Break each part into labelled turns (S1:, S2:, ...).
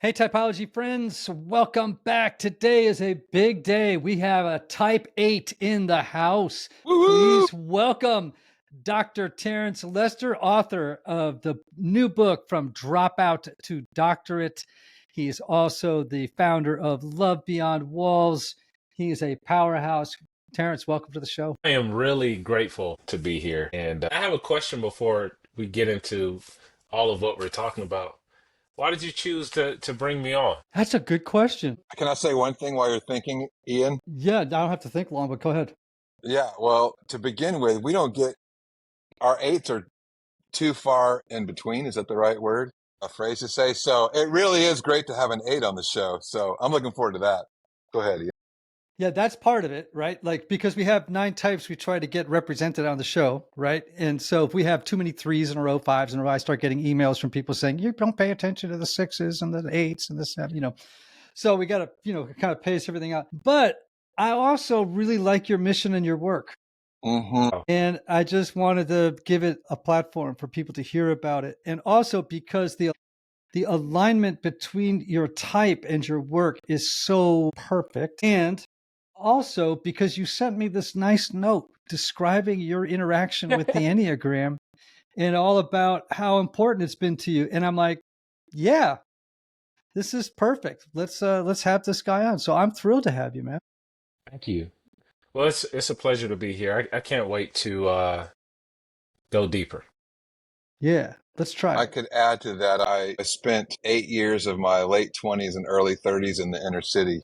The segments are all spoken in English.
S1: Hey, Typology friends, welcome back. Today is a big day. We have a Type 8 in the house.
S2: Woo-woo!
S1: Please welcome Dr. Terrence Lester, author of the new book, From Dropout to Doctorate. He is also the founder of Love Beyond Walls. He is a powerhouse. Terrence, welcome to the show.
S2: I am really grateful to be here. And I have a question before we get into all of what we're talking about. Why did you choose to bring me on?
S1: That's a good question.
S3: Can I say one thing while you're thinking, Ian?
S1: Yeah, I don't have to think long, but go ahead.
S3: Yeah, well, to begin with, we don't get our eights are too far in between. Is that the right word? A phrase to say? So it really is great to have an eight on the show. So I'm looking forward to that. Go ahead, Ian.
S1: Yeah, that's part of it, right? Like, because we have 9 types, we try to get represented on the show, right? And so if we have too many 3s in a row, 5s in a row, I start getting emails from people saying, you don't pay attention to the 6s and the 8s and the 7, So we got to, kind of pace everything out. But I also really like your mission and your work.
S3: Mm-hmm.
S1: And I just wanted to give it a platform for people to hear about it. And also because the alignment between your type and your work is so perfect. And also because you sent me this nice note describing your interaction with the Enneagram and all about how important it's been to you. And I'm like, yeah, this is perfect. Let's have this guy on. So I'm thrilled to have you, man.
S2: Thank you. Well, it's a pleasure to be here. I can't wait to go deeper.
S1: Yeah, let's try
S3: I
S1: it.
S3: could add to that. I spent 8 years of my late 20s and early 30s in the inner city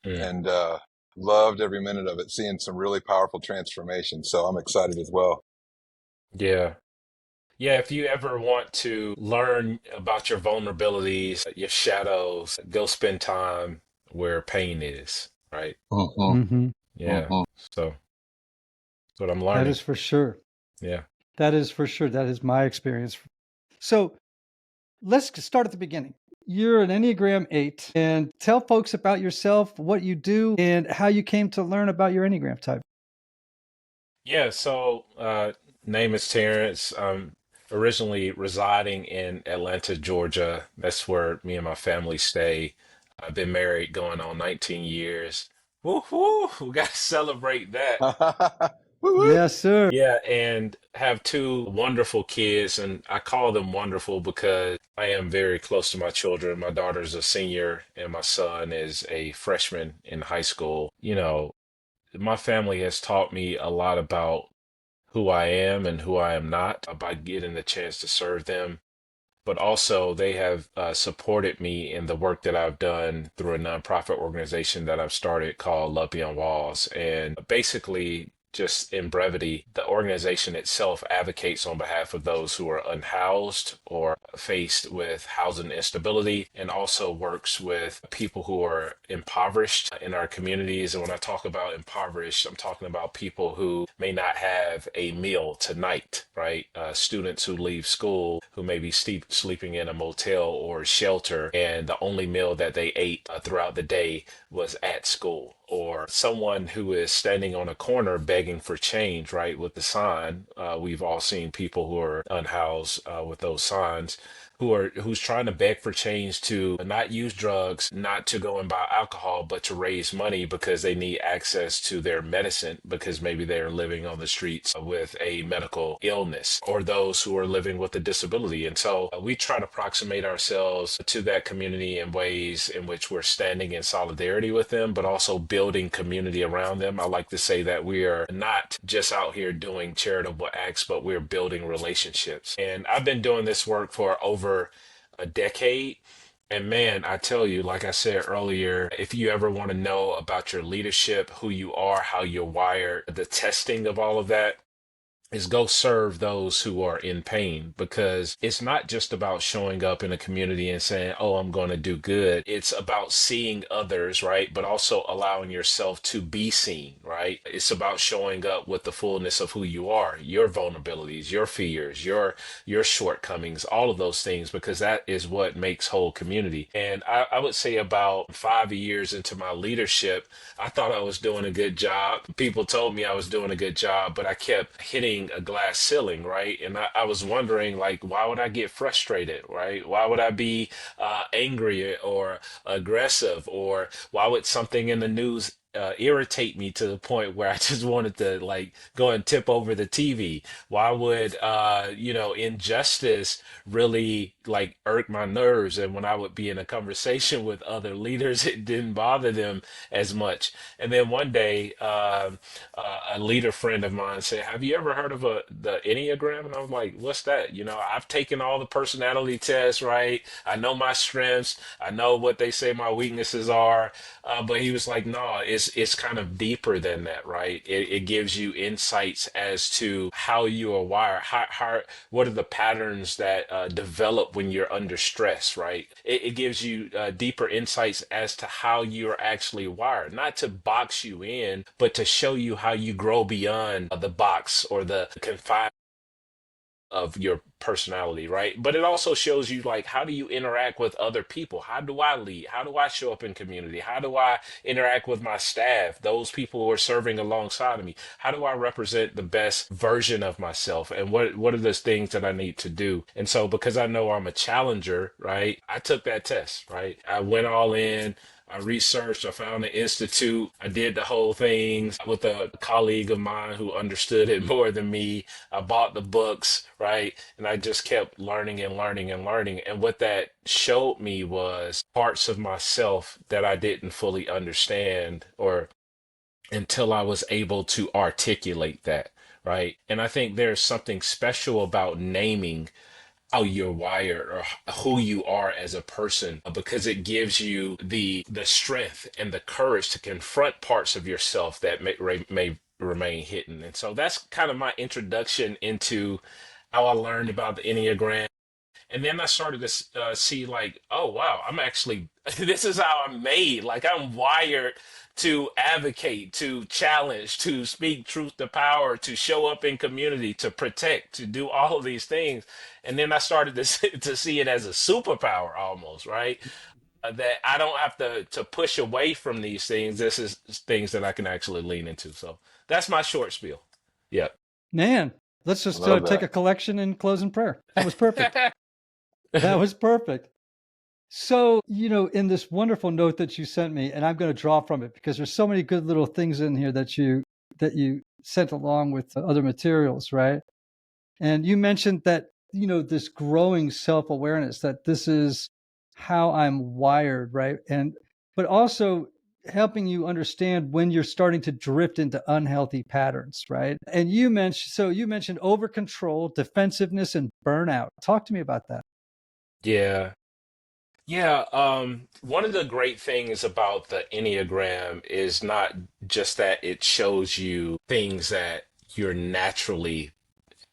S2: Mm.
S3: and loved every minute of it, seeing some really powerful transformation. So I'm excited as well.
S2: Yeah. Yeah, if you ever want to learn about your vulnerabilities, your shadows, go spend time where pain is, right?
S3: Mm-hmm.
S1: Mm-hmm.
S2: Yeah.
S3: Mm-hmm.
S2: So that's what I'm
S1: That
S2: learning.
S1: is for sure.
S2: Yeah.
S1: That is for sure. That is my experience. So let's start at the beginning. You're an Enneagram 8, and tell folks about yourself, what you do, and how you came to learn about your Enneagram type.
S2: Yeah, so name is Terrence. I'm originally residing in Atlanta, Georgia. That's where me and my family stay. I've been married going on 19 years. Woo woo, we got to celebrate that.
S3: Woo-woo!
S1: Yes, sir.
S2: Yeah, and have two wonderful kids, and I call them wonderful because I am very close to my children. My daughter's a senior, and my son is a freshman in high school. My family has taught me a lot about who I am and who I am not by getting the chance to serve them. But also, they have supported me in the work that I've done through a nonprofit organization that I've started called Love Beyond Walls. And basically, just in brevity, the organization itself advocates on behalf of those who are unhoused or faced with housing instability, and also works with people who are impoverished in our communities. And when I talk about impoverished, I'm talking about people who may not have a meal tonight, right? Students who leave school who may be sleeping in a motel or shelter, and the only meal that they ate throughout the day was at school, or someone who is standing on a corner begging for change, right, with the sign. We've all seen people who are unhoused with those signs, who's trying to beg for change to not use drugs, not to go and buy alcohol, but to raise money because they need access to their medicine because maybe they're living on the streets with a medical illness, or those who are living with a disability. And so we try to approximate ourselves to that community in ways in which we're standing in solidarity with them, but also building community around them. I like to say that we are not just out here doing charitable acts, but we're building relationships. And I've been doing this work for over a decade. And man, I tell you, like I said earlier, if you ever want to know about your leadership, who you are, how you're wired, the testing of all of that, is go serve those who are in pain, because it's not just about showing up in a community and saying, oh, I'm going to do good. It's about seeing others, right? But also allowing yourself to be seen, right? right? It's about showing up with the fullness of who you are, your vulnerabilities, your fears, your shortcomings, all of those things, because that is what makes whole community. And I would say about 5 years into my leadership, I thought I was doing a good job. People told me I was doing a good job, but I kept hitting a glass ceiling, right? And I was wondering, like, why would I get frustrated, right? Why would I be angry or aggressive, or why would something in the news irritate me to the point where I just wanted to like go and tip over the TV? Why would injustice really like irk my nerves? And when I would be in a conversation with other leaders, it didn't bother them as much. And then one day, a leader friend of mine said, "Have you ever heard of the Enneagram?" And I was like, "What's that?" I've taken all the personality tests, right? I know my strengths. I know what they say my weaknesses are. But he was like, "No, it's kind of deeper than that, right? It gives you insights as to how you are wired, what are the patterns that develop when you're under stress, right? It gives you deeper insights as to how you're actually wired, not to box you in, but to show you how you grow beyond the box or the confinement of your personality, right? But it also shows you like, how do you interact with other people? How do I lead? How do I show up in community? How do I interact with my staff, those people who are serving alongside of me? How do I represent the best version of myself? And what are those things that I need to do? And so because I know I'm a challenger, right? I took that test, right? I went all in. I researched, I found an institute, I did the whole thing with a colleague of mine who understood it more than me. I bought the books, right? And I just kept learning and learning and learning. And what that showed me was parts of myself that I didn't fully understand or until I was able to articulate that, right? And I think there's something special about naming how you're wired or who you are as a person, because it gives you the strength and the courage to confront parts of yourself that may remain hidden. And so that's kind of my introduction into how I learned about the Enneagram. And then I started to see like, oh wow, I'm actually this is how I'm made. Like I'm wired to advocate, to challenge, to speak truth to power, to show up in community, to protect, to do all of these things. And then I started to to see it as a superpower almost, right? That I don't have to push away from these things. This is things that I can actually lean into. So that's my short spiel. Yeah.
S1: Man, let's
S3: I
S1: just
S3: love
S1: take
S3: that.
S1: a collection and close in prayer. That was perfect. That was perfect. So, in this wonderful note that you sent me, and I'm going to draw from it because there's so many good little things in here that you sent along with the other materials, right? And you mentioned that, this growing self-awareness, that this is how I'm wired, right? But also helping you understand when you're starting to drift into unhealthy patterns, right? And you mentioned over control, defensiveness, and burnout. Talk to me about that.
S2: Yeah. Yeah, one of the great things about the Enneagram is not just that it shows you things that you're naturally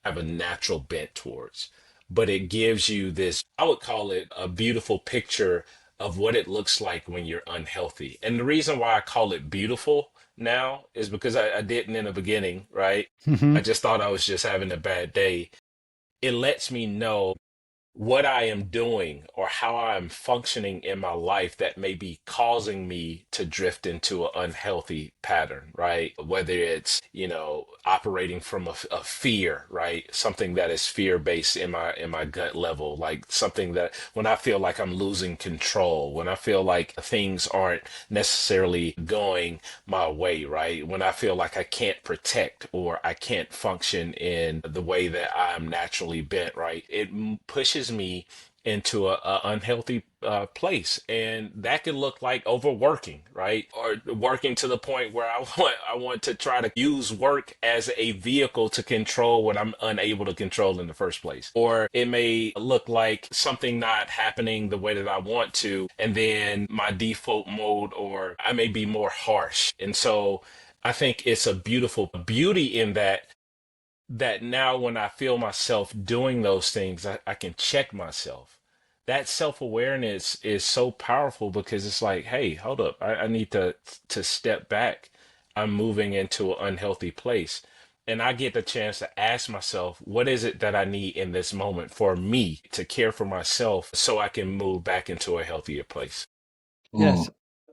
S2: have a natural bent towards, but it gives you this, I would call it a beautiful picture of what it looks like when you're unhealthy. And the reason why I call it beautiful now is because I didn't in the beginning, right? I just thought I was just having a bad day. It lets me know what I am doing or how I am functioning in my life that may be causing me to drift into an unhealthy pattern, right? Whether it's, operating from a fear, right? Something that is fear based in my gut level, like something that when I feel like I'm losing control, when I feel like things aren't necessarily going my way, right? When I feel like I can't protect or I can't function in the way that I'm naturally bent, right? It pushes me into a unhealthy place, and that could look like overworking, right? Or working to the point where I want to try to use work as a vehicle to control what I'm unable to control in the first place. Or it may look like something not happening the way that I want to, and then my default mode, or I may be more harsh. And so I think it's a beautiful beauty in that now when I feel myself doing those things, I can check myself. That self-awareness is so powerful because it's like, hey, hold up. I need to step back. I'm moving into an unhealthy place. And I get the chance to ask myself, what is it that I need in this moment for me to care for myself so I can move back into a healthier place?
S3: Mm.
S1: Yes.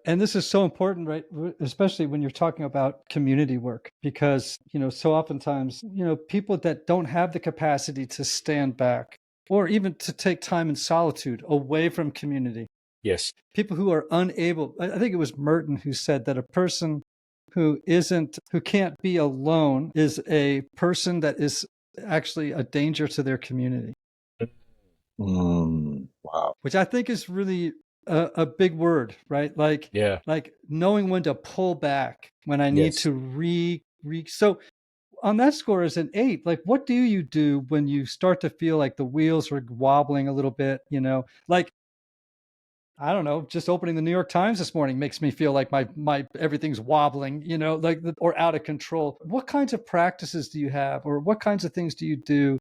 S1: And this is so important, right? Especially when you're talking about community work, because, so oftentimes, people that don't have the capacity to stand back or even to take time in solitude away from community,
S2: Yes.
S1: people who are unable, I think it was Merton who said that a person who can't be alone is a person that is actually a danger to their community,
S3: Mm. Wow.
S1: which I think is really a big word, right?
S2: Yeah.
S1: Like knowing when to pull back when I need
S2: Yes.
S1: to so on that score as an 8, like what do you do when you start to feel like the wheels are wobbling a little bit, like I don't know, just opening the New York Times this morning makes me feel like my everything's wobbling, or out of control. What kinds of practices do you have, or what kinds of things do you do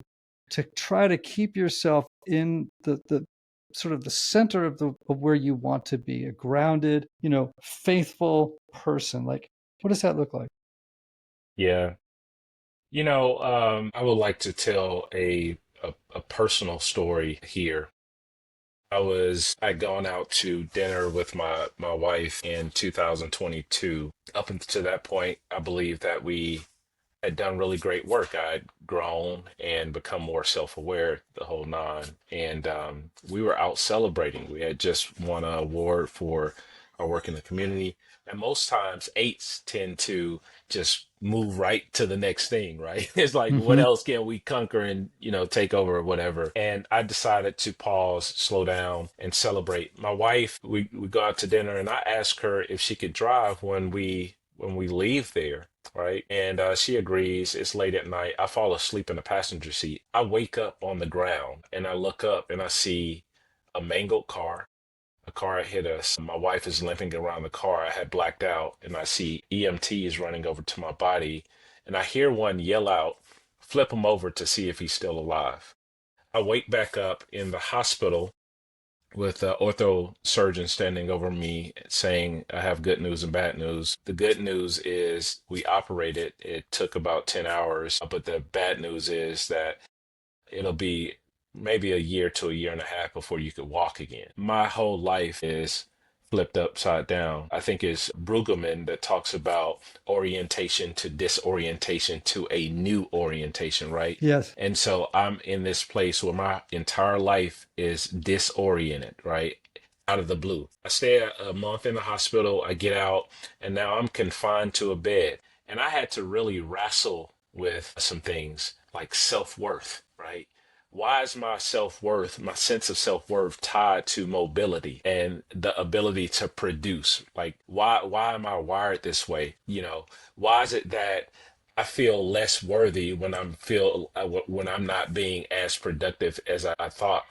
S1: to try to keep yourself in the sort of the center of where you want to be, a grounded, faithful person? Like, what does that look like?
S2: Yeah. I would like to tell a personal story here. I'd gone out to dinner with my wife in 2022. Up until that point, I believe that we had done really great work. I'd grown and become more self-aware, the whole nine. And we were out celebrating. We had just won an award for our work in the community. And most times, eights tend to just move right to the next thing, right? It's like, what
S1: Mm-hmm.
S2: else can we conquer and, take over or whatever? And I decided to pause, slow down, and celebrate. My wife, we go out to dinner, and I asked her if she could drive when we leave there, right? And she agrees. It's late at night. I fall asleep in the passenger seat. I wake up on the ground and I look up and I see a mangled car. A car had hit us. My wife is limping around the car. I had blacked out and I see EMTs running over to my body. And I hear one yell out, flip him over to see if he's still alive. I wake back up in the hospital with an ortho surgeon standing over me saying, I have good news and bad news. The good news is we operated. It took about 10 hours, but the bad news is that it'll be maybe a year to a year and a half before you could walk again. My whole life is flipped upside down. I think it's Brueggemann that talks about orientation to disorientation to a new orientation, right?
S1: Yes.
S2: And so I'm in this place where my entire life is disoriented, right? Out of the blue. I stay a month in the hospital, I get out, and now I'm confined to a bed. And I had to really wrestle with some things like self-worth, right? Why is my self-worth, my sense of self-worth tied to mobility and the ability to produce? Like why am I wired this way? Why is it that I feel less worthy when I'm not being as productive as I thought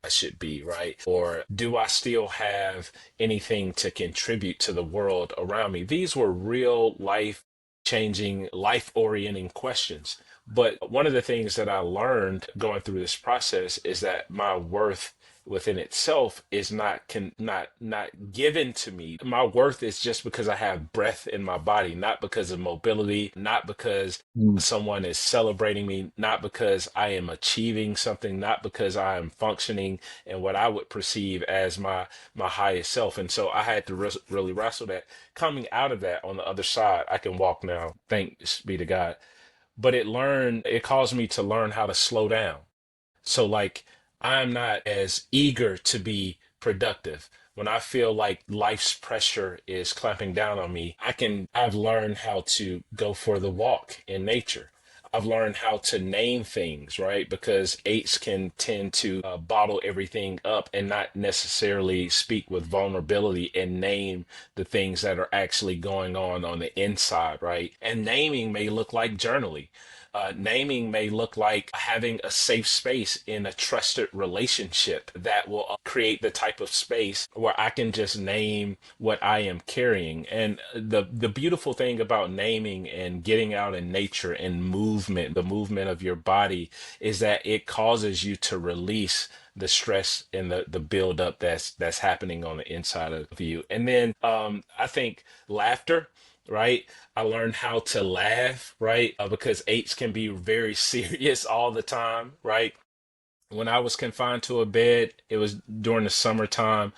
S2: I should be, right? Or do I still have anything to contribute to the world around me? These were real life changing, life orienting questions. But one of the things that I learned going through this process is that my worth within itself is not given to me. My worth is just because I have breath in my body, not because of mobility, not because
S3: Mm.
S2: someone is celebrating me, not because I am achieving something, not because I am functioning in what I would perceive as my highest self. And so I had to really wrestle that. Coming out of that on the other side, I can walk now, thanks be to God. But it caused me to learn how to slow down. So like I'm not as eager to be productive. When I feel like life's pressure is clamping down on me, I've learned how to go for the walk in nature. I've learned how to name things, right? Because eights can tend to bottle everything up and not necessarily speak with vulnerability and name the things that are actually going on the inside, right? And naming may look like journaling. Naming may look like having a safe space in a trusted relationship that will create the type of space where I can just name what I am carrying. And the beautiful thing about naming and getting out in nature and movement, the movement of your body, is that it causes you to release the stress and the buildup that's happening on the inside of you. And then I think laughter right? I learned how to laugh, right? Because eights can be very serious all the time, right? When I was confined to a bed, it was during the summertime.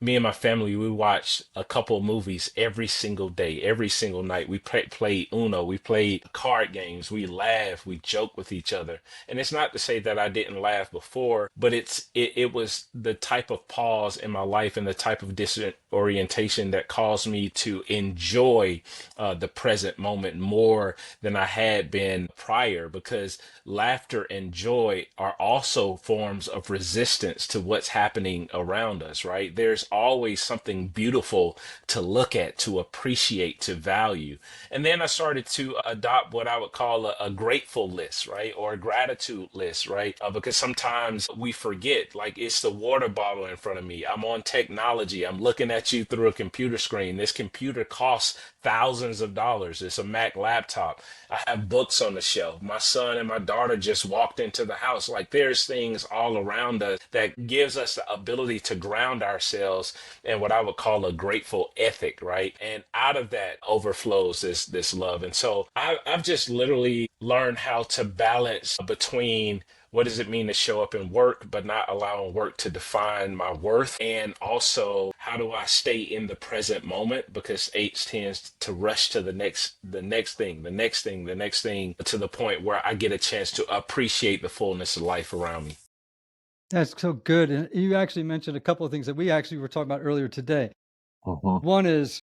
S2: Me and my family, we watched a couple of movies every single day, every single night. We played Uno, we played card games, we laughed, we joked with each other. And it's not to say that I didn't laugh before, but it was the type of pause in my life and the type of disorientation that caused me to enjoy the present moment more than I had been prior, because laughter and joy are also forms of resistance to what's happening around us, right? There's always something beautiful to look at, to appreciate, to value. And then I started to adopt what I would call a grateful list, right? Or a gratitude list, right? Because sometimes we forget, like it's the water bottle in front of me. I'm on technology. I'm looking at you through a computer screen. This computer costs thousands of dollars. It's a Mac laptop. I have books on the shelf. My son and my daughter just walked into the house. Like there's things all around us that gives us the ability to ground ourselves in what I would call a grateful ethic, right? And out of that overflows this love. And so I've just literally learned how to balance between what does it mean to show up in work, but not allowing work to define my worth? And also, how do I stay in the present moment? Because eights tends to rush to the next thing, the next thing, the next thing, to the point where I get a chance to appreciate the fullness of life around me.
S1: That's so good. And you actually mentioned a couple of things that we actually were talking about earlier today.
S3: Mhm.
S1: One is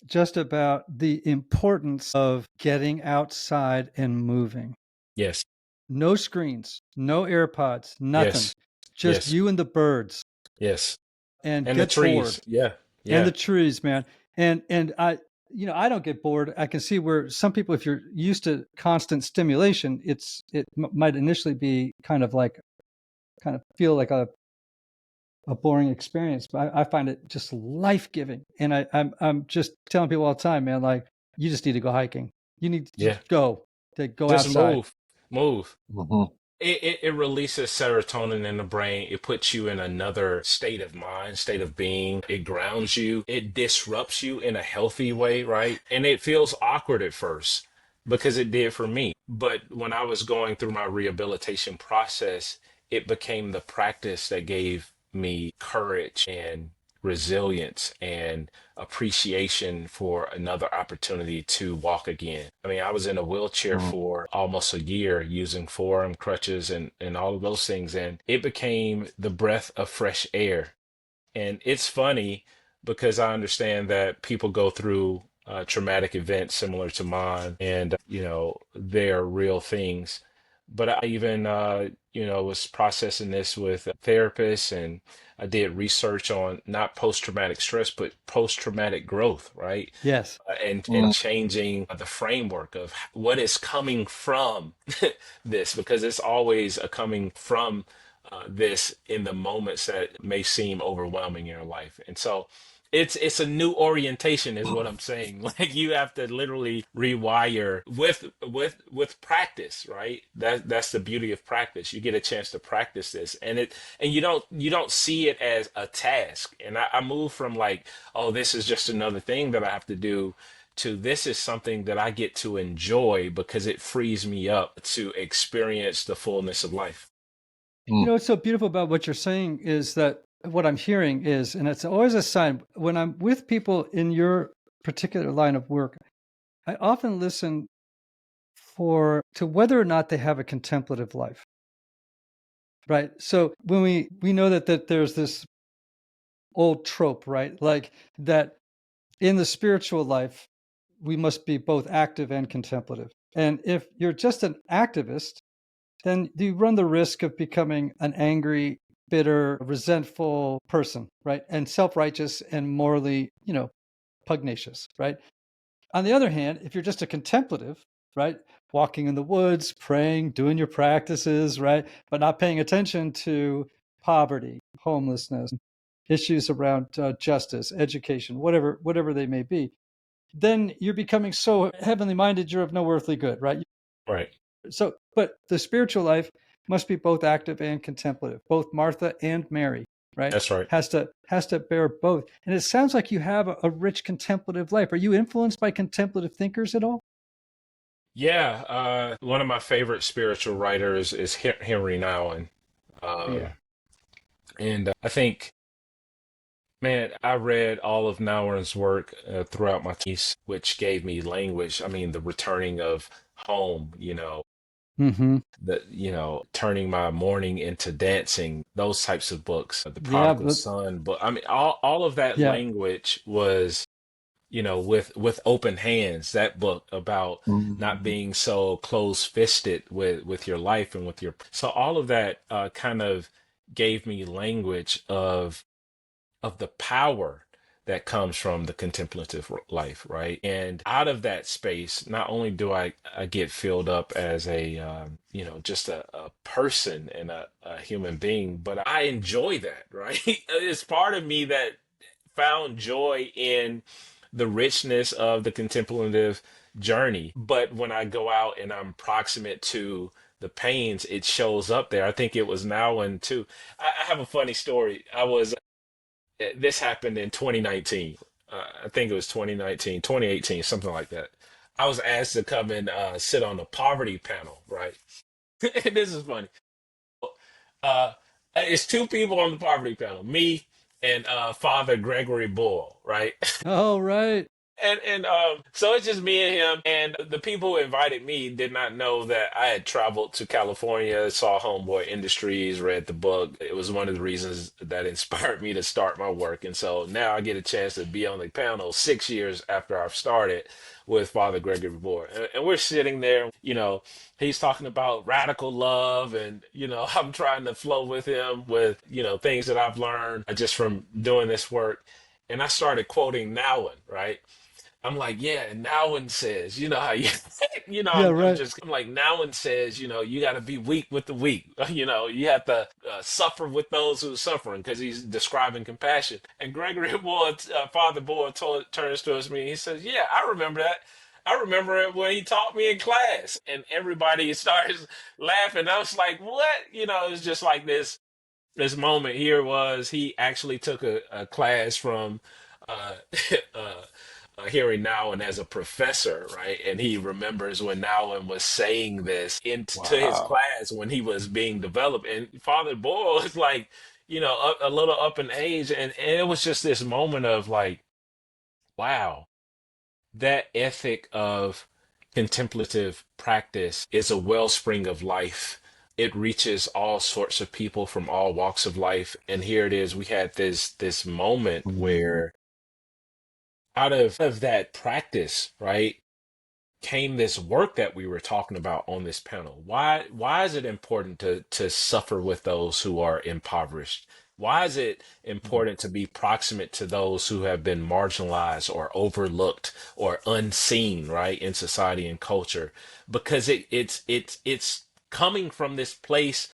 S1: just about the importance of getting outside and moving.
S2: Yes,
S1: No screens, no AirPods, nothing.
S2: yes,
S1: Just
S2: yes,
S1: you and the birds,
S2: yes.
S1: and
S2: And the
S1: get bored.
S2: trees. Yeah,
S1: And
S2: yeah,
S1: the trees, man. And I don't get bored. I can see where some people, if you're used to constant stimulation, it might initially be kind of feel like a boring experience, but I find it just life-giving. And I'm just telling people all the time, man, like, you just need to go hiking. You need to
S2: yeah.
S1: just go
S2: Just
S1: outside.
S2: move, move.
S3: Mhm.
S2: It releases serotonin in the brain. It puts you in another state of mind, state of being. It grounds you. It disrupts you in a healthy way, right? And it feels awkward at first because it did for me. But when I was going through my rehabilitation process, it became the practice that gave me courage and resilience and appreciation for another opportunity to walk again. I mean, I was in a wheelchair
S3: Mhm.
S2: for almost a year using forearm crutches and all of those things. And it became the breath of fresh air. And it's funny because I understand that people go through traumatic events similar to mine, and they're real things. But I even was processing this with therapists, and I did research on not post-traumatic stress, but post-traumatic growth, right?
S1: Yes.
S2: And changing the framework of what is coming from this, because it's always a coming from this in the moments that may seem overwhelming in your life. And so it's a new orientation is what I'm saying. Like you have to literally rewire with practice, right? That's the beauty of practice. You get a chance to practice this, and you don't see it as a task. And I move from like, oh, this is just another thing that I have to do, to this is something that I get to enjoy because it frees me up to experience the fullness of life.
S3: Mm.
S1: What's so beautiful about what you're saying is that what I'm hearing is, and it's always a sign when I'm with people in your particular line of work, I often listen to whether or not they have a contemplative life, right? So when we know that there's this old trope, right? Like that in the spiritual life, we must be both active and contemplative. And if you're just an activist, then you run the risk of becoming an angry, bitter, resentful person, right? And self-righteous and morally, pugnacious, right? On the other hand, if you're just a contemplative, right, walking in the woods, praying, doing your practices, right, but not paying attention to poverty, homelessness, issues around justice, education, whatever they may be, then you're becoming so heavenly minded, you're of no earthly good, right?
S2: Right.
S1: So, but the spiritual life must be both active and contemplative, both Martha and Mary. right?
S2: That's right.
S1: Has to bear both. And it sounds like you have a rich contemplative life. Are you influenced by contemplative thinkers at all?
S2: Yeah, one of my favorite spiritual writers is Henry Nouwen.
S1: Yeah.
S2: Um, and I think, man, I read all of Nouwen's work throughout my teens, which gave me language. I mean, the returning of home,
S1: Mm-hmm.
S2: turning my mourning into dancing, those types of books, the
S1: Yeah,
S2: prodigal
S1: but
S2: son book. I mean, all of that
S1: yeah.
S2: language was, with open hands, that book about not
S3: Mhm.
S2: being so close-fisted with your life and with your, so all of that kind of gave me language of the power that comes from the contemplative life, right? And out of that space, not only do I get filled up as a, just a person and a human being, but I enjoy that, right? It's part of me that found joy in the richness of the contemplative journey. But when I go out and I'm proximate to the pains, it shows up there. I think it was now and too. I have a funny story. This happened in 2019. I think it was 2019, 2018, something like that. I was asked to come and sit on the poverty panel, right? And this is funny. Uh, it's two people on the poverty panel, me and Father Gregory Bull, right?
S1: Oh, right.
S2: And so it's just me and him. And the people who invited me did not know that I had traveled to California, saw Homeboy Industries, read the book. It was one of the reasons that inspired me to start my work. And so now I get a chance to be on the panel 6 years after I've started with Father Gregory Board. And we're sitting there, he's talking about radical love. And, I'm trying to flow with him with, things that I've learned just from doing this work. And I started quoting Nowen, right? I'm like, yeah, and Nowen says, you know how you,
S1: Yeah,
S2: I'm
S1: right.
S2: just, I'm like, Nowen says, you got to be weak with the weak. You have to suffer with those who are suffering because he's describing compassion. And Gregory Ward, Father Boyd, turns towards me. He says, yeah, I remember that. I remember it when he taught me in class, and everybody starts laughing. I was like, what? It's just like this moment here was he actually took a class from uh, uh, Harry Nouwen as a professor, right? And he remembers when Nouwen was saying this into his
S3: Wow.
S2: class when he was being developed. And Father Boyle is like, a little up in age. And it was just this moment of like, wow, that ethic of contemplative practice is a wellspring of life. It reaches all sorts of people from all walks of life. And here it is. We had this moment
S3: Mhm.
S2: where out of that practice, right, came this work that we were talking about on this panel. Why is it important to suffer with those who are impoverished? Why is it important to be proximate to those who have been marginalized or overlooked or unseen, right, in society and culture? Because it's coming from this place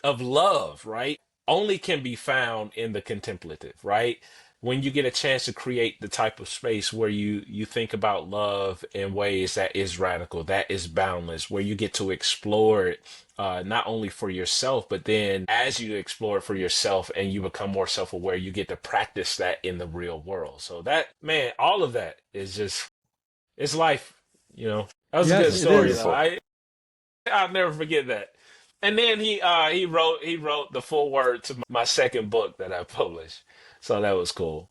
S2: of love, right? Only can be found in the contemplative, right? When you get a chance to create the type of space where you think about love in ways that is radical, that is boundless, where you get to explore it not only for yourself, but then as you explore it for yourself and you become more self-aware, you get to practice that in the real world. So that, man, all of that is just, it's life, That was a good
S1: Yes,
S3: That's
S1: it
S2: story though.
S1: is.
S3: beautiful.
S2: I'll never forget that. And then he wrote the full word to my second book that I published. So that was cool.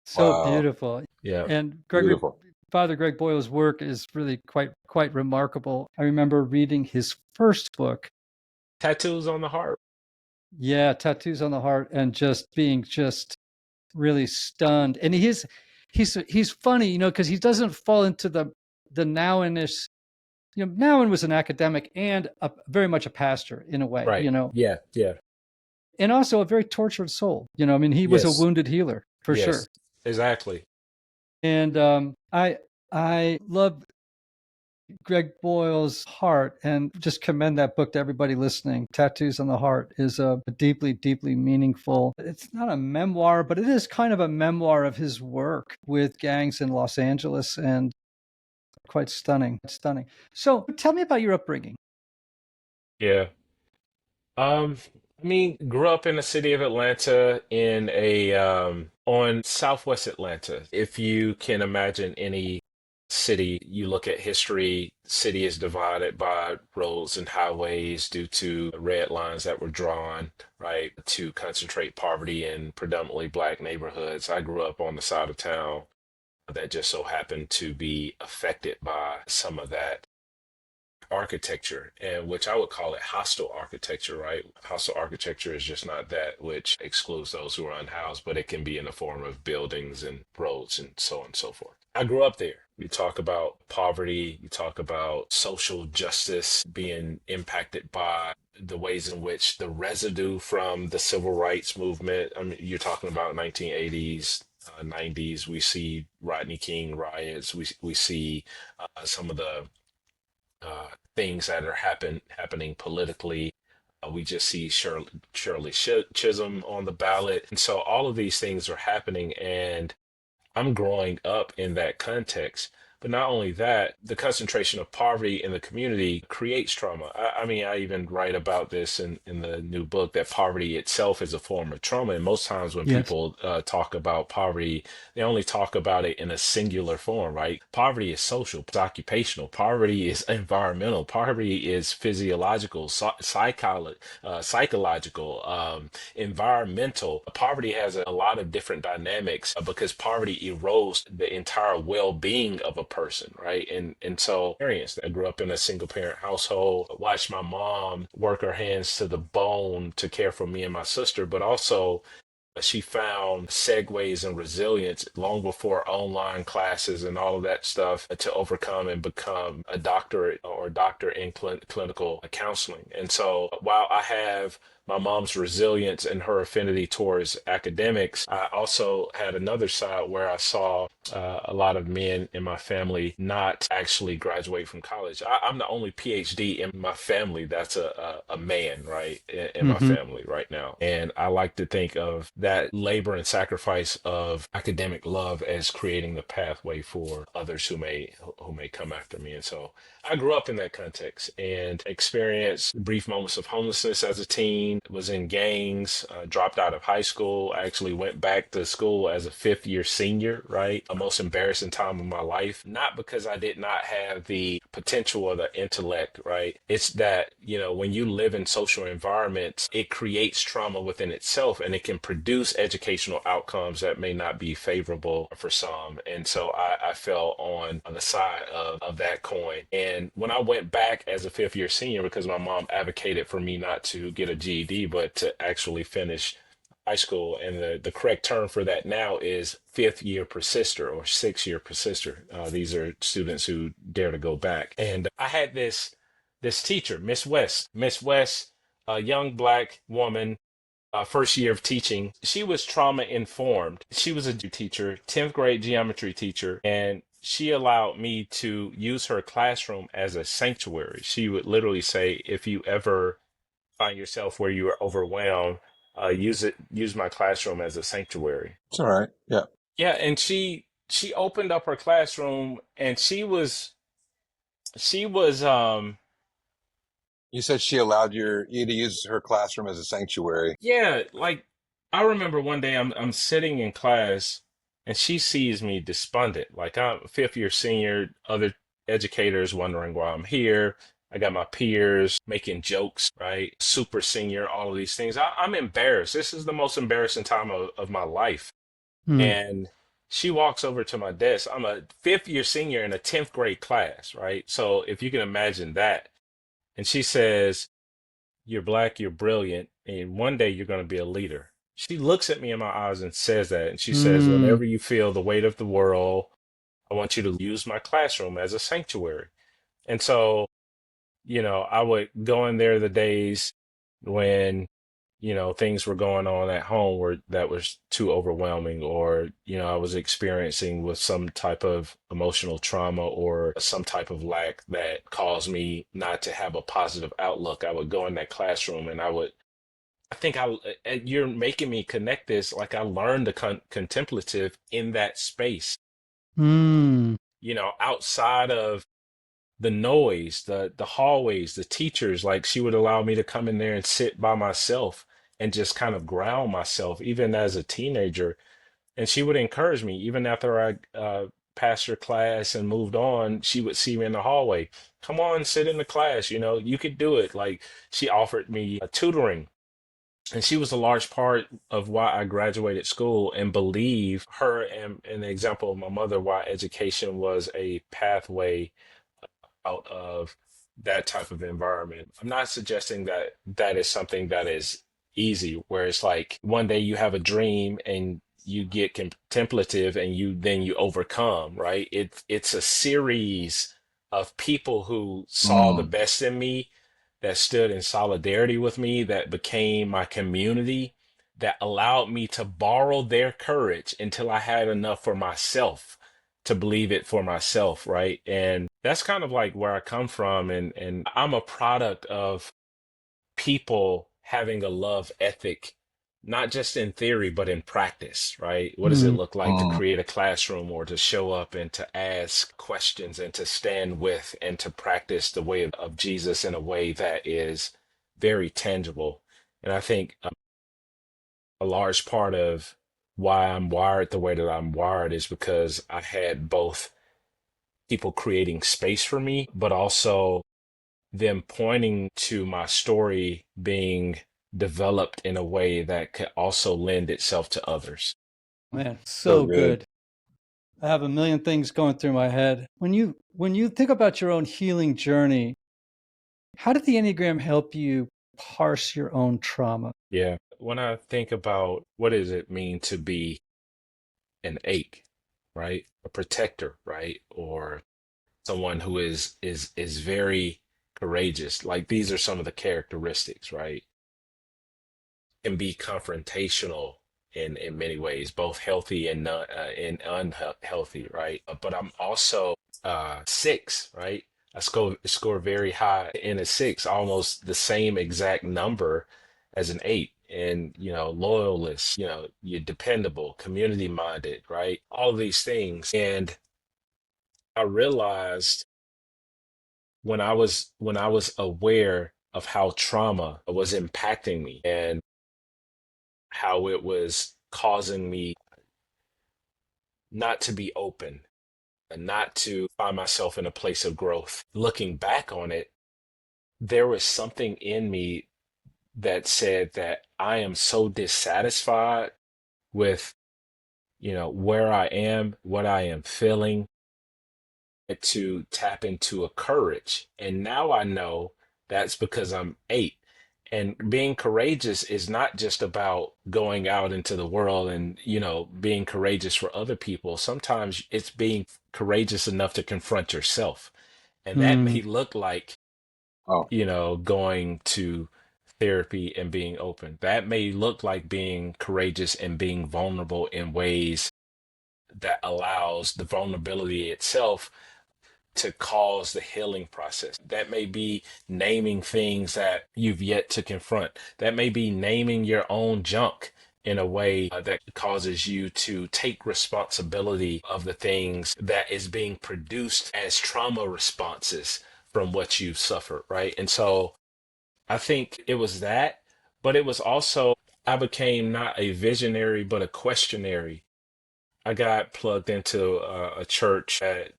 S1: So
S3: Wow.
S1: beautiful.
S2: Yeah.
S1: And
S3: Beautiful.
S1: Father Greg Boyle's work is really quite remarkable. I remember reading his first book,
S2: Tattoos on the heart.
S1: yeah, Tattoos on the Heart, and just being just really stunned. And he's funny, because he doesn't fall into the Nowenish. Nowen was an academic and very much a pastor in a way,
S2: Right. Yeah. Yeah.
S1: and also a very tortured soul. I mean, he was a
S2: Yes.
S1: wounded healer for sure.
S2: Yes. Exactly.
S1: And I love Greg Boyle's Heart, and just commend that book to everybody listening. Tattoos on the Heart is a deeply, deeply meaningful. It's not a memoir, but it is kind of a memoir of his work with gangs in Los Angeles, and quite stunning. Stunning. So tell me about your upbringing.
S2: Yeah. I mean, grew up in the city of Atlanta in a on Southwest Atlanta. If you can imagine any city, you look at history, city is divided by roads and highways due to red lines that were drawn, right, to concentrate poverty in predominantly black neighborhoods. I grew up on the side of town that just so happened to be affected by some of that architecture, and which I would call it hostile architecture, right? Hostile architecture is just not that which excludes those who are unhoused, but it can be in the form of buildings and roads and so on and so forth. I grew up there. You talk about poverty, you talk about social justice being impacted by the ways in which the residue from the civil rights movement, I mean, you're talking about 1980s, 90s, we see Rodney King riots, we see some of the things that are happening politically. We just see Shirley Chisholm on the ballot, and so all of these things are happening, and I'm growing up in that context. But not only that, the concentration of poverty in the community creates trauma. I mean, I even write about this in the new book that poverty itself is a form of trauma. And most times when
S1: Yes.
S2: people talk about poverty, they only talk about it in a singular form, right? Poverty is social, it's occupational, poverty is environmental, poverty is physiological, psychological, environmental. Poverty has a lot of different dynamics because poverty erodes the entire well-being of a person, right? And so experience. I grew up in a single parent household, watched my mom work her hands to the bone to care for me and my sister, but also she found segues and resilience long before online classes and all of that stuff to overcome and become a doctorate or doctor in clinical counseling. And so while I have my mom's resilience and her affinity towards academics, I also had another side where I saw a lot of men in my family not actually graduate from college. I'm the only PhD in my family that's a man, right, in my
S1: Hmm.
S2: family right now. And I like to think of that labor and sacrifice of academic love as creating the pathway for others who may come after me. And so I grew up in that context and experienced brief moments of homelessness as a teen, was in gangs, dropped out of high school, actually went back to school as a fifth year senior, right? A most embarrassing time of my life, not because I did not have the potential or the intellect, right? It's that, when you live in social environments, it creates trauma within itself and it can produce educational outcomes that may not be favorable for some. And so I fell on the side of that coin. And when I went back as a fifth year senior, because my mom advocated for me not to get a GED, but to actually finish high school, and the correct term for that now is fifth year persister or 6 year persister. These are students who dare to go back. And I had this teacher, Miss West, a young black woman, first year of teaching. She was trauma informed. She was a teacher, 10th grade geometry teacher, and she allowed me to use her classroom as a sanctuary. She would literally say, if you ever find yourself where you are overwhelmed, use my classroom as a sanctuary.
S3: It's all right. Yeah.
S2: Yeah, and she opened up her classroom, and she was
S3: You said she allowed you to use her classroom as a sanctuary.
S2: yeah, like I remember one day I'm sitting in class and she sees me despondent. Like I'm a fifth year senior, other educators wondering why I'm here. I got my peers making jokes, right? Super senior, all of these things. I'm embarrassed. This is the most embarrassing time of my life.
S1: Mm.
S2: And she walks over to my desk. I'm a fifth year senior in a 10th grade class, right? So if you can imagine that. And she says, you're black, you're brilliant, and one day you're going to be a leader. She looks at me in my eyes and says that. And she says,
S1: Mm.
S2: whenever you feel the weight of the world, I want you to use my classroom as a sanctuary. And so, I would go in there the days when, things were going on at home where that was too overwhelming, or, I was experiencing with some type of emotional trauma or some type of lack that caused me not to have a positive outlook. I would go in that classroom and I think you're making me connect this. Like I learned the contemplative in that space,
S1: Mm.
S2: outside of the noise, the hallways, the teachers, like she would allow me to come in there and sit by myself and just kind of ground myself, even as a teenager. And she would encourage me, even after I passed her class and moved on, she would see me in the hallway. Come on, sit in the class, you could do it. Like she offered me tutoring. And she was a large part of why I graduated school, and believe her and an example of my mother, why education was a pathway out of that type of environment. I'm not suggesting that that is something that is easy, where it's like one day you have a dream and you get contemplative and you overcome, right? It's a series of people who saw the
S3: Mm.
S2: best in me, that stood in solidarity with me, that became my community, that allowed me to borrow their courage until I had enough for myself to believe it for myself, right? And that's kind of like where I come from. And I'm a product of people having a love ethic, not just in theory, but in practice, right? What does it
S1: Mm.
S2: look like to
S3: Mm.
S2: create a classroom, or to show up and to ask questions and to stand with and to practice the way of Jesus in a way that is very tangible? And I think a large part of why I'm wired the way that I'm wired is because I had both people creating space for me, but also them pointing to my story being developed in a way that could also lend itself to others.
S1: Man,
S3: So
S1: so
S3: good.
S1: good. I have a million things going through my head. When you think about your own healing journey, how did the Enneagram help you parse your own trauma?
S2: Yeah. When I think about what does it mean to be an ache, right? A protector, right? Or someone who is very courageous. Like these are some of the characteristics, right? Can be confrontational in many ways, both healthy and not and unhealthy, right? But I'm also six, right? I score very high in a six, almost the same exact number as an eight. And loyalist, you're dependable, community minded, right? All of these things. And I realized when I was aware of how trauma was impacting me and how it was causing me not to be open and not to find myself in a place of growth. Looking back on it, there was something in me that said that I am so dissatisfied with, where I am, what I am feeling, to tap into a courage. And now I know that's because I'm eight. And being courageous is not just about going out into the world and, being courageous for other people. Sometimes it's being courageous enough to confront yourself. And that
S1: Hmm.
S2: may look like,
S3: Oh,
S2: going to therapy and being open. That may look like being courageous and being vulnerable in ways that allows the vulnerability itself to cause the healing process. That may be naming things that you've yet to confront. That may be naming your own junk in a way that causes you to take responsibility of the things that is being produced as trauma responses from what you've suffered, right? And so I think it was that, but it was also, I became not a visionary, but a questionary. I got plugged into a church at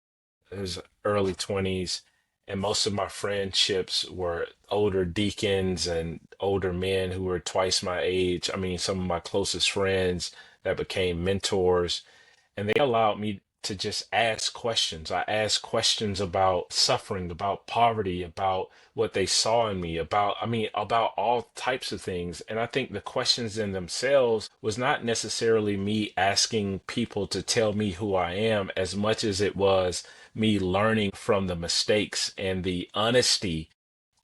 S2: his early 20s, and most of my friendships were older deacons and older men who were twice my age. I mean, some of my closest friends that became mentors, and they allowed me to just ask questions. I asked questions about suffering, about poverty, about what they saw in me, about all types of things. And I think the questions in themselves was not necessarily me asking people to tell me who I am, as much as it was me learning from the mistakes and the honesty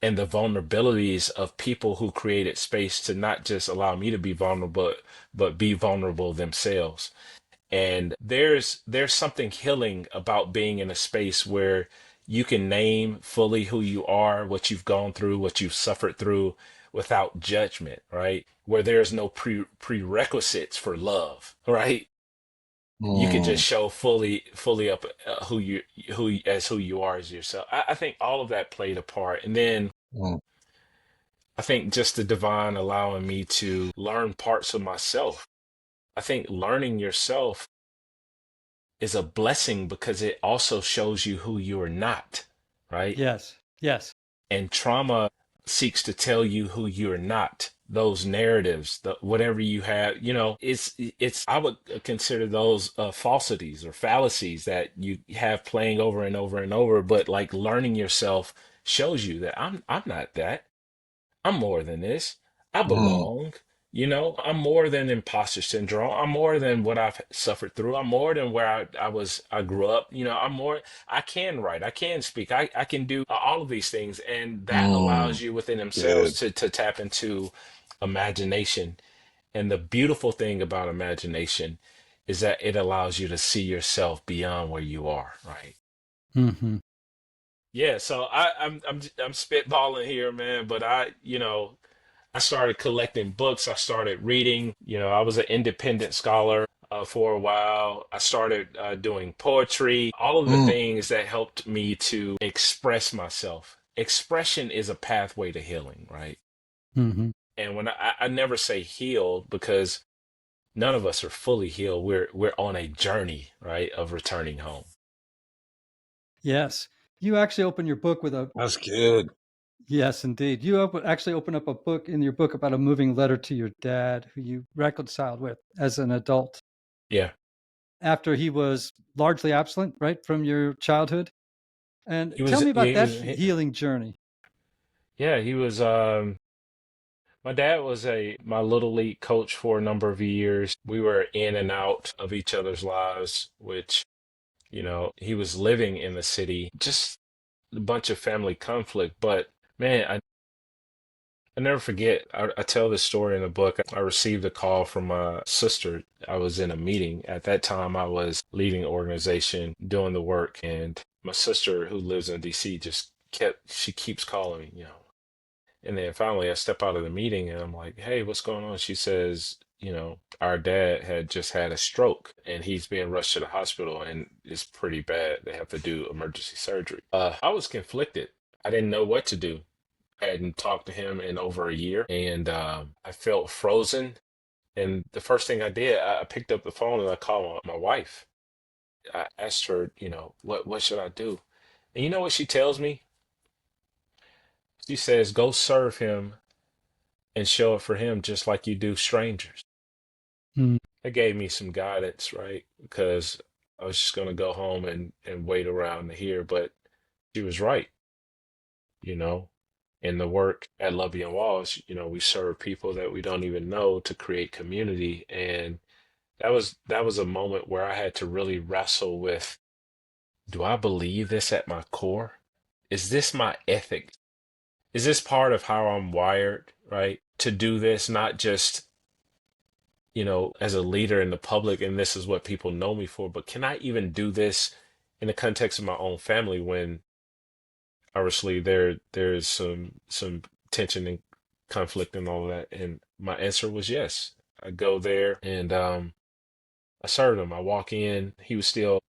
S2: and the vulnerabilities of people who created space to not just allow me to be vulnerable, but be vulnerable themselves. And there's something healing about being in a space where you can name fully who you are, what you've gone through, what you've suffered through, without judgment, right? Where there's no prerequisites for love, right? you could just
S3: Mm,
S2: show fully up who you are as yourself. I think all of that played a part. And then
S3: mm,
S2: I think just the divine allowing me to learn parts of myself. I think learning yourself is a blessing because it also shows you who you are not, right?
S1: Yes. Yes.
S2: And trauma seeks to tell you who you're not. Those narratives, whatever you have, it's I would consider those falsities or fallacies that you have playing over and over and over. But like learning yourself shows you that I'm not that. I'm more than this. I
S3: mm,
S2: belong. I'm more than imposter syndrome. I'm more than what I've suffered through. I'm more than where I grew up. I'm more, I can write, I can speak, I can do all of these things. And that allows
S3: mm.
S2: you within themselves
S3: Good.
S2: to tap into imagination. And the beautiful thing about imagination is that it allows you to see yourself beyond where you are, right?
S1: Hmm.
S2: Yeah, so I'm spitballing here, man, but I started collecting books. I started reading. I was an independent scholar for a while. I started doing poetry, all of the
S3: Mm,
S2: things that helped me to express myself. Expression is a pathway to healing, right?
S1: Hmm.
S2: And when I never say healed because none of us are fully healed. We're on a journey, right, of returning home.
S1: Yes. You actually open your book with a
S3: that's good.
S1: yes, indeed. Actually open up a book in your book about a moving letter to your dad, who you reconciled with as an adult
S2: Yeah,
S1: after he was largely absent, right, from your childhood. And
S2: he
S1: tell
S2: was.
S1: me
S2: Yeah,
S1: about that healing journey.
S2: yeah, he was. My dad was my little league coach for a number of years. We were in and out of each other's lives, which, he was living in the city, just a bunch of family conflict. But man, I never forget. I tell this story in the book. I received a call from my sister. I was in a meeting. At that time, I was leading an organization, doing the work, and my sister, who lives in DC, she keeps calling me. And then finally, I step out of the meeting and I'm like, hey, what's going on? She says, our dad had just had a stroke and he's being rushed to the hospital and it's pretty bad. They have to do emergency surgery. I was conflicted. I didn't know what to do. I hadn't talked to him in over a year and I felt frozen. And the first thing I did, I picked up the phone and I called my wife. I asked her, what should I do? And you know what she tells me? She says, go serve him and show it for him just like you do strangers.
S1: Mm.
S2: It gave me some guidance, right? Because I was just going to go home and wait around to hear, but she was right, you know. In the work at Lovey and Walls, we serve people that we don't even know to create community. And that was a moment where I had to really wrestle with, do I believe this at my core? Is this my ethic? Is this part of how I'm wired, right? To do this, not just as a leader in the public, and this is what people know me for, but can I even do this in the context of my own family when obviously there's some tension and conflict and all that? And my answer was yes. I go there and I served him. I walk in, he was still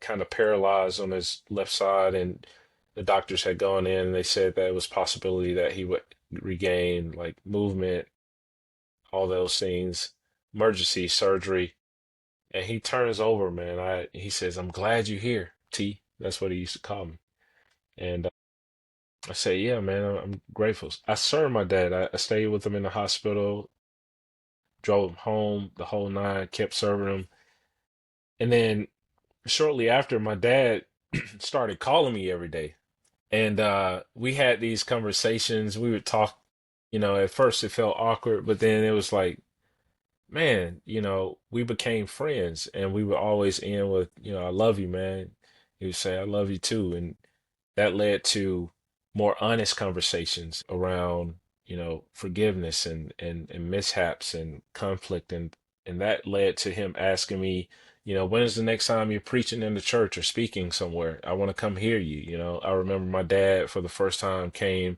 S2: kind of paralyzed on his left side, and the doctors had gone in and they said that it was possibility that he would regain like movement, all those things, emergency surgery. And he turns over, man. He says, "I'm glad you're here, T." That's what he used to call me. And I say, "Yeah, man, I'm grateful." I served my dad. I stayed with him in the hospital, drove him home, the whole nine, kept serving him. And then shortly after, my dad started calling me every day. And we had these conversations. We would talk, at first it felt awkward, but then it was like, man, we became friends and we would always end with, I love you, man. He would say, I love you too. And that led to more honest conversations around, forgiveness and mishaps and conflict. And that led to him asking me, when is the next time you're preaching in the church or speaking somewhere? I want to come hear you. I remember my dad for the first time came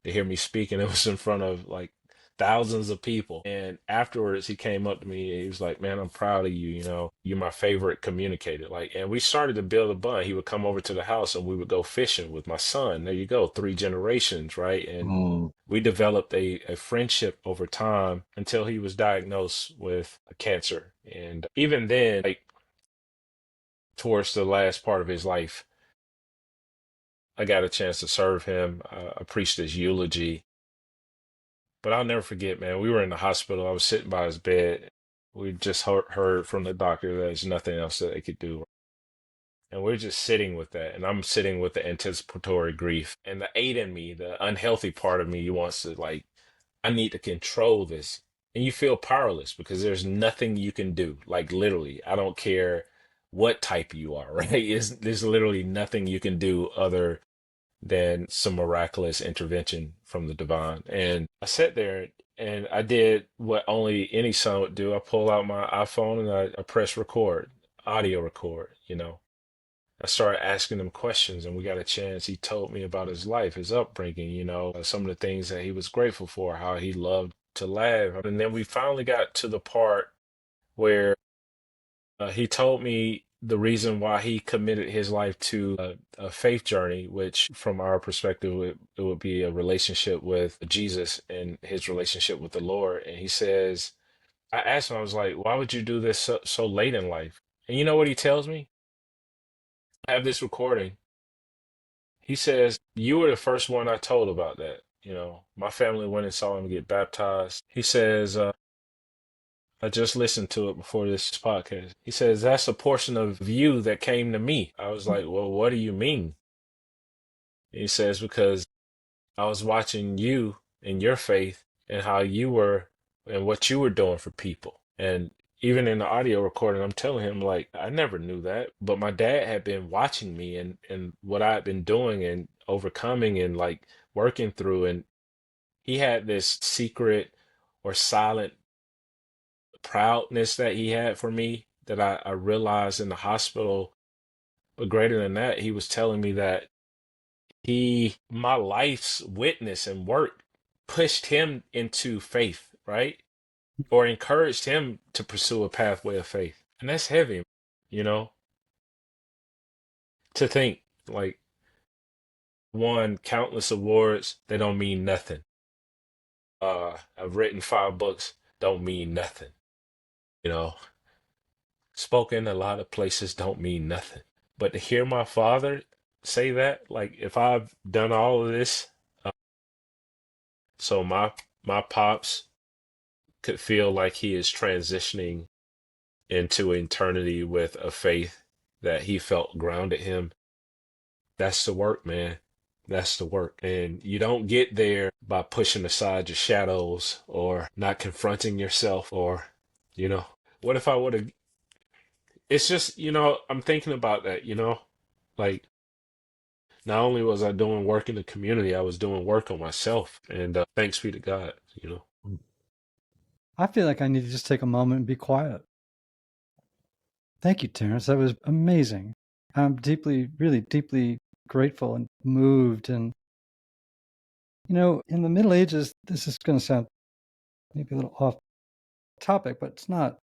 S2: to hear me speak, and it was in front of like thousands of people. And afterwards, he came up to me and he was like, "Man, I'm proud of you. You know, you're my favorite communicator." Like, and we started to build a bond. He would come over to the house and we would go fishing with my son. There you go, 3 generations, right? And we developed a friendship over time until he was diagnosed with cancer. And even then, like towards the last part of his life, I got a chance to serve him. I preached his eulogy. But I'll never forget, man, we were in the hospital. I was sitting by his bed. We just heard from the doctor that there's nothing else that they could do. And we're just sitting with that. And I'm sitting with the anticipatory grief. And the eight in me, the unhealthy part of me, wants to, like, I need to control this. And you feel powerless because there's nothing you can do. Like, literally, I don't care what type you are, right? There's literally nothing you can do other than some miraculous intervention from the divine. And I sat there and I did what only any son would do. I pulled out my iPhone and I pressed record, audio record, you know. I started asking him questions and we got a chance. He told me about his life, his upbringing, you know, some of the things that he was grateful for, how he loved to laugh. And then we finally got to the part where he told me the reason why he committed his life to a faith journey, which from our perspective, it would be a relationship with Jesus and his relationship with the Lord. And he says, I asked him, I was like, why would you do this so late in life? And you know what he tells me? I have this recording. He says, you were the first one I told about that. You know, my family went and saw him get baptized. He says, I just listened to it before this podcast. He says, that's a portion of you that came to me. I was like, well, what do you mean? He says, because I was watching you and your faith and how you were and what you were doing for people. And even in the audio recording, I'm telling him, like, I never knew that. But my dad had been watching me and what I had been doing and overcoming and like working through. And he had this secret or silent proudness that he had for me that I realized in the hospital. But greater than that, he was telling me that my life's witness and work pushed him into faith, right? Or encouraged him to pursue a pathway of faith. And that's heavy, you know, to think like won countless awards, they don't mean nothing. I've written 5 books, don't mean nothing. You know, spoken a lot of places don't mean nothing. But to hear my father say that, like if I've done all of this, so my pops could feel like he is transitioning into eternity with a faith that he felt grounded him. That's the work, man. That's the work. And you don't get there by pushing aside your shadows or not confronting yourself or, you know, what if I would have, it's just, you know, I'm thinking about that, you know, like not only was I doing work in the community, I was doing work on myself. And thanks be to God, you know.
S1: I feel like I need to just take a moment and be quiet. Thank you, Terrence. That was amazing. I'm really deeply grateful and moved. And, you know, in the Middle Ages, this is going to sound maybe a little off topic, but it's not.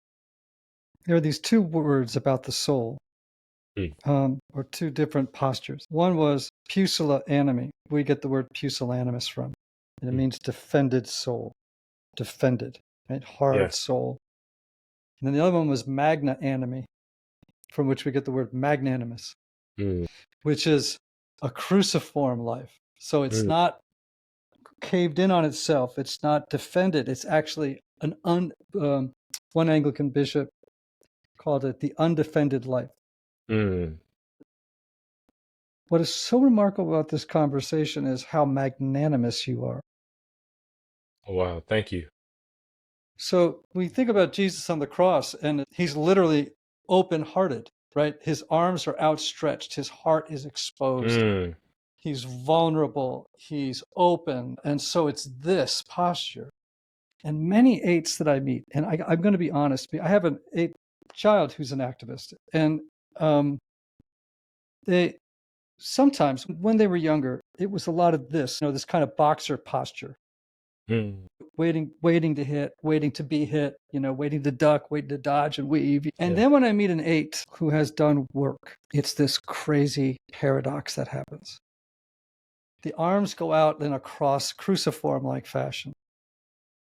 S1: There are these 2 words about the soul, or 2 different postures. One was pusillanimity. We get the word pusillanimous from, and it means defended soul, defended, right? Hard
S2: Yeah.
S1: soul. And then the other one was magnanimity, from which we get the word magnanimous, which is a cruciform life. So it's not caved in on itself. It's not defended. It's actually one Anglican bishop called it the undefended life. What is so remarkable about this conversation is how magnanimous you are.
S2: Oh, wow. Thank you.
S1: So we think about Jesus on the cross, and he's literally open-hearted, right? His arms are outstretched. His heart is exposed. He's vulnerable. He's open. And so it's this posture. And many eights that I meet, and I'm going to be honest, I have an 8 child who's an activist. And they sometimes, when they were younger, it was a lot of this, you know, this kind of boxer posture.
S2: Mm.
S1: waiting to hit, waiting to be hit, waiting to duck, waiting to dodge and weave. And
S2: Yeah.
S1: then when I meet an 8 who has done work, it's this crazy paradox that happens. The arms go out in a cruciform-like fashion,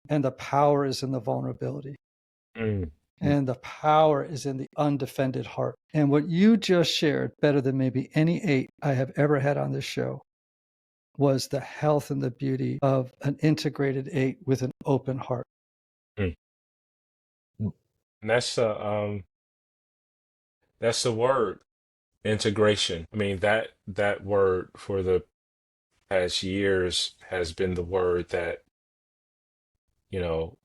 S1: and the power is in the vulnerability.
S2: Mm.
S1: And the power is in the undefended heart. And what you just shared, better than maybe any 8 I have ever had on this show, was the health and the beauty of an integrated 8 with an open heart.
S2: Mm. And that's the word, integration. I mean, that word for the past years has been the word that, you know,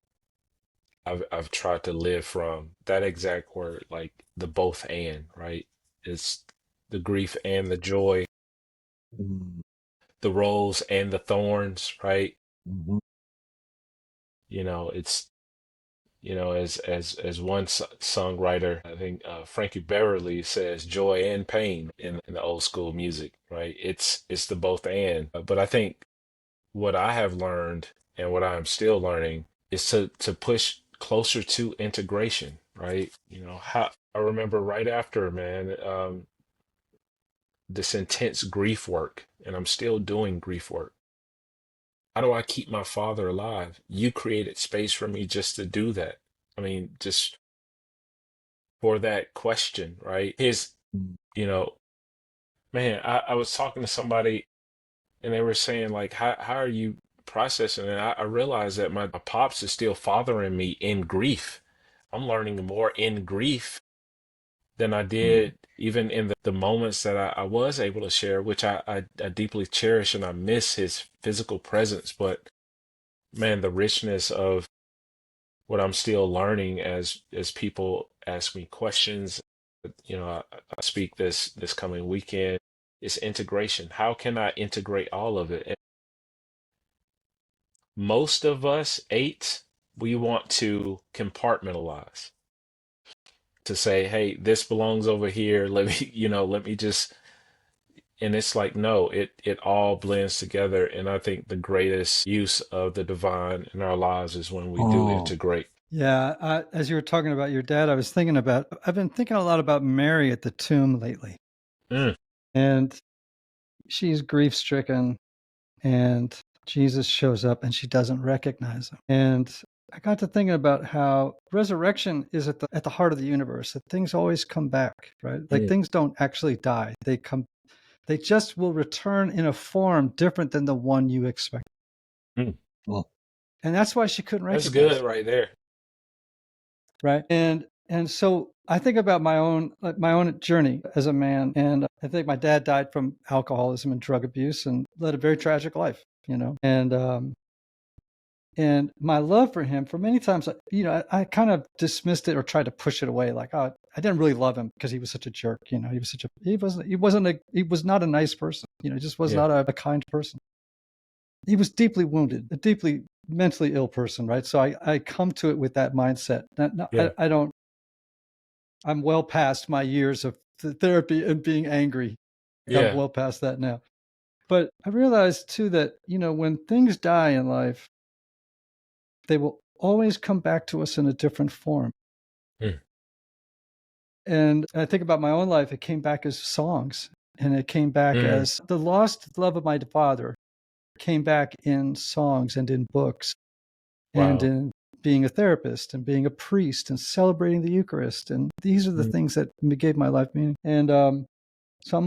S2: I've tried to live from. That exact word, like the both and, right? It's the grief and the joy, the rose and the thorns, right? It's as one songwriter, I think Frankie Beverly says, joy and pain in the old school music, right? It's the both and. But I think what I have learned and what I'm still learning is to push closer to integration, right? How I remember right after, man, this intense grief work, and I'm still doing grief work. How do I keep my father alive? You created space for me just to do that. I mean, just for that question, right? You know, man, I was talking to somebody and they were saying, like, how are you processing it? I realized that my pops is still fathering me in grief. I'm learning more in grief than I did even in the moments that I was able to share, which I deeply cherish and I miss his physical presence. But man, the richness of what I'm still learning as people ask me questions. I speak this coming weekend. Is integration. How can I integrate all of it? And most of us eights, we want to compartmentalize, to say, hey, this belongs over here. Let me, let me just, and it's like, no, it all blends together. And I think the greatest use of the divine in our lives is when we do integrate.
S1: Yeah, as you were talking about your dad, I've been thinking a lot about Mary at the tomb lately.
S2: Mm.
S1: And she's grief stricken, and Jesus shows up and she doesn't recognize him. And I got to thinking about how resurrection is at the heart of the universe, that things always come back, right? Like things don't actually die. They just will return in a form different than the one you expect.
S2: Mm.
S1: And that's why she couldn't
S2: That's
S1: recognize
S2: good right there.
S1: right? And so I think about my own journey as a man, and I think my dad died from alcoholism and drug abuse and led a very tragic life, and my love for him, for many times, I kind of dismissed it or tried to push it away, like, oh, I didn't really love him because he was such a jerk. He was not a nice person. He just was not a kind person. He was deeply wounded, a deeply mentally ill person, right? So I come to it with that mindset. I don't. I'm well past my years of therapy and being angry. I'm well past that now. But I realized too that, when things die in life, they will always come back to us in a different form.
S2: Mm.
S1: And I think about my own life, it came back as songs, and it came back as the lost love of my father came back in songs and in books and
S2: Wow.
S1: in being a therapist and being a priest and celebrating the Eucharist. And these are the things that gave my life meaning. And so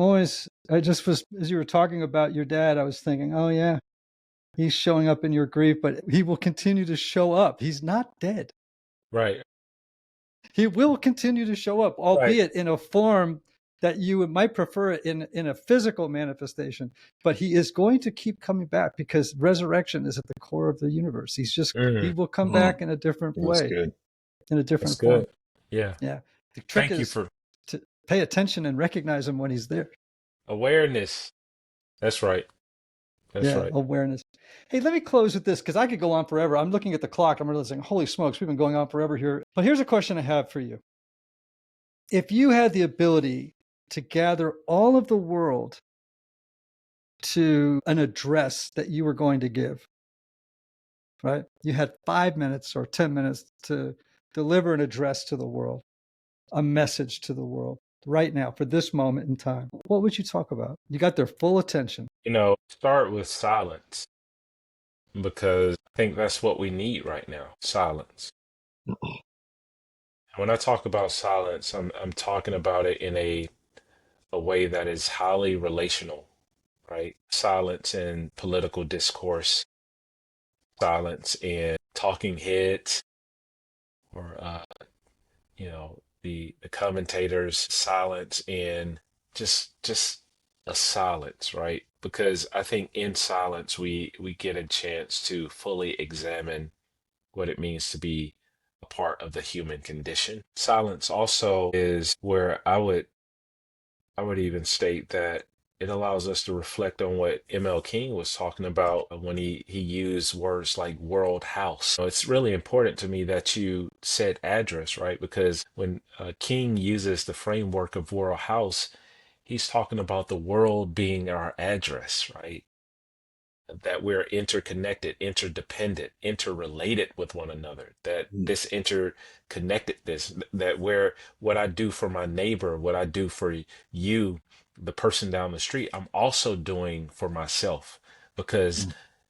S1: I just was, as you were talking about your dad, I was thinking, oh yeah, he's showing up in your grief, but he will continue to show up. He's not dead.
S2: Right.
S1: He will continue to show up, albeit in a form that you might prefer it in a physical manifestation, but he is going to keep coming back because resurrection is at the core of the universe. He will come back in a different way, in a different form.
S2: Good. Yeah.
S1: Yeah. The trick
S2: Thank you
S1: is
S2: for
S1: to pay attention and recognize him when he's there.
S2: awareness. That's right. That's right.
S1: Awareness. Hey, let me close with this because I could go on forever. I'm looking at the clock. I'm realizing, holy smokes, we've been going on forever here. But here's a question I have for you. If you had the ability to gather all of the world to an address that you were going to give, right? You had 5 minutes or 10 minutes to deliver an address to the world, a message to the world right now for this moment in time. What would you talk about? You got their full attention.
S2: Start with silence because I think that's what we need right now, silence. When I talk about silence, I'm talking about it in a way that is highly relational, right? Silence in political discourse, silence in talking heads, or the commentators, silence in just a silence, right? Because I think in silence we get a chance to fully examine what it means to be a part of the human condition. Silence also is where I would even state that it allows us to reflect on what ML King was talking about when he used words like world house. So it's really important to me that you said address, right? Because when King uses the framework of world house, he's talking about the world being our address, right? That we're interconnected, interdependent, interrelated with one another, that this interconnectedness, that where what I do for my neighbor, what I do for you, the person down the street, I'm also doing for myself because,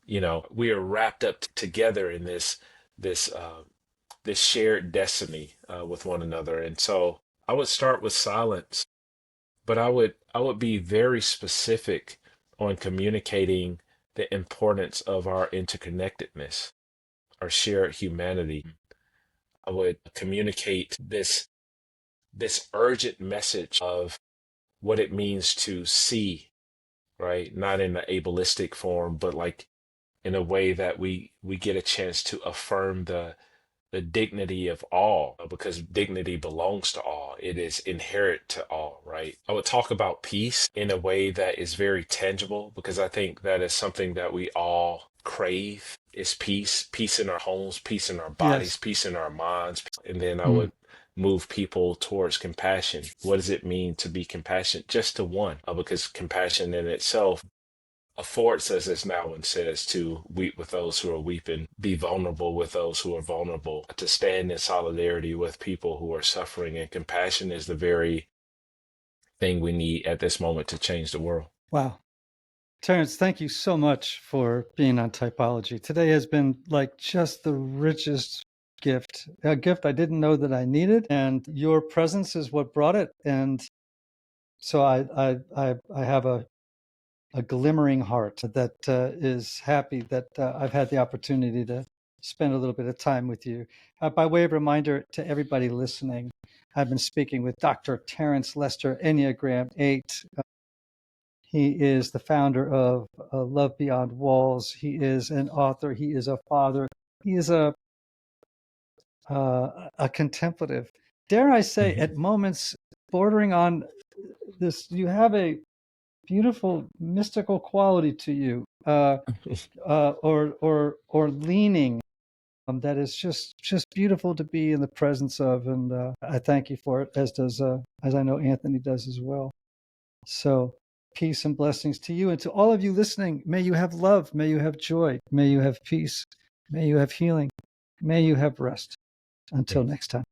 S2: we are wrapped up together in this shared destiny with one another. And so I would start with silence, but I would be very specific on communicating the importance of our interconnectedness, our shared humanity. I would communicate this urgent message of what it means to see, right? Not in an ableistic form, but like in a way that we get a chance to affirm the dignity of all, because dignity belongs to all. It is inherent to all, right? I would talk about peace in a way that is very tangible because I think that is something that we all crave is peace in our homes, peace in our bodies,
S1: Yes.
S2: peace in our minds. And then I would move people towards compassion. What does it mean to be compassionate just to one? Because compassion in itself affords us, as now one says, to weep with those who are weeping, be vulnerable with those who are vulnerable, to stand in solidarity with people who are suffering. And compassion is the very thing we need at this moment to change the world.
S1: Wow. Terrence, thank you so much for being on Typology. Today has been like just the richest gift, a gift I didn't know that I needed. And your presence is what brought it. And so I have a glimmering heart that is happy that I've had the opportunity to spend a little bit of time with you. By way of reminder to everybody listening, I've been speaking with Dr. Terrence Lester, Enneagram 8. He is the founder of Love Beyond Walls. He is an author. He is a father. He is a contemplative. Dare I say, at moments bordering on this, you have a beautiful mystical quality to you, or leaning, that is just beautiful to be in the presence of, and I thank you for it, as I know Anthony does as well. So peace and blessings to you and to all of you listening. May you have love, may you have joy, may you have peace, may you have healing, may you have rest. Until next time.